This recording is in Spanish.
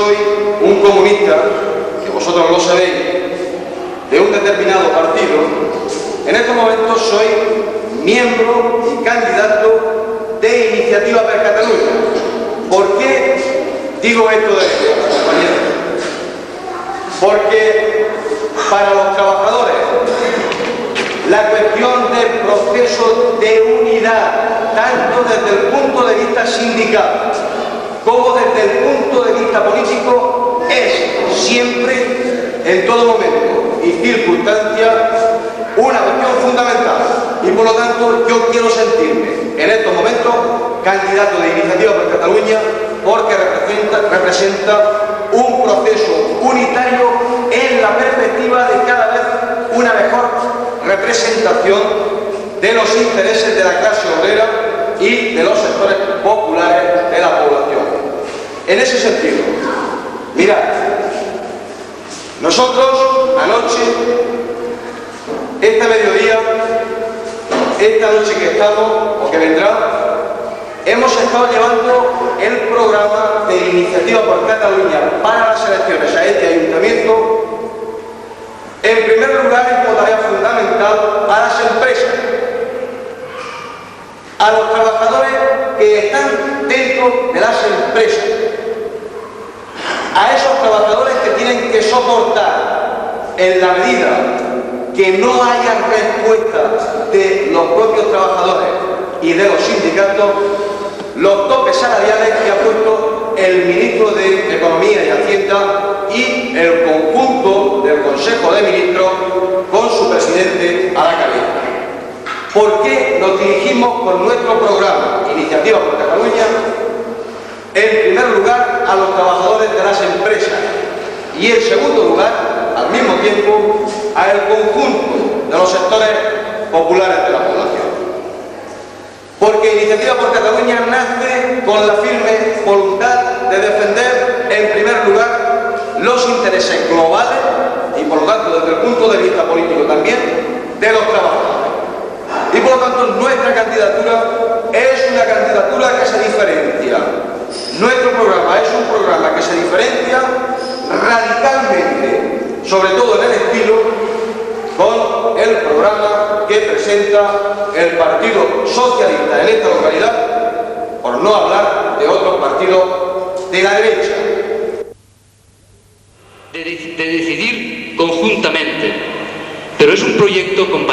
soy un comunista, que vosotros lo sabéis, de un determinado partido, en estos momentos soy miembro y candidato de Iniciativa per Catalunya. ¿Por qué digo esto de esto, compañeros? Porque para los trabajadores la cuestión del proceso de unidad, tanto desde el punto de vista sindical como desde el punto de vista político, es siempre, en todo momento y circunstancia, una cuestión fundamental. Y por lo tanto yo quiero sentirme en estos momentos candidato de Iniciativa per Catalunya, porque representa un proceso unitario en la perspectiva de cada vez una mejor representación de los intereses de la clase obrera y de los sectores populares de la población. En ese sentido, mirad, nosotros anoche, este mediodía, esta noche que estamos, o que vendrá, hemos estado llevando el programa de Iniciativa por Catalunya para las elecciones a este ayuntamiento, en primer lugar, como tarea fundamental a las empresas, a los trabajadores que están dentro de las empresas, a esos trabajadores que tienen que soportar, en la medida que no haya respuesta de los propios trabajadores y de los sindicatos, los topes salariales que ha puesto el ministro de Economía y Hacienda y el conjunto del Consejo de Ministros con su presidente a la cabeza. ¿Por qué nos dirigimos con nuestro programa Iniciativa por Catalunya? En primer lugar, a los trabajadores de las empresas y en segundo lugar, al mismo tiempo, al conjunto de los sectores populares de la población. Porque Iniciativa por Catalunya nace con la firme voluntad de defender, en primer lugar, los intereses globales y, por lo tanto, desde el punto de vista político también, de los trabajadores. Y, por lo tanto, nuestra candidatura es una candidatura que se diferencia. Nuestro programa es un programa que se diferencia radicalmente, sobre todo en el estilo, con el programa que presenta el Partido Socialista en esta localidad, por no hablar de otros partidos de la derecha. De decidir conjuntamente, pero es un proyecto, compañeros.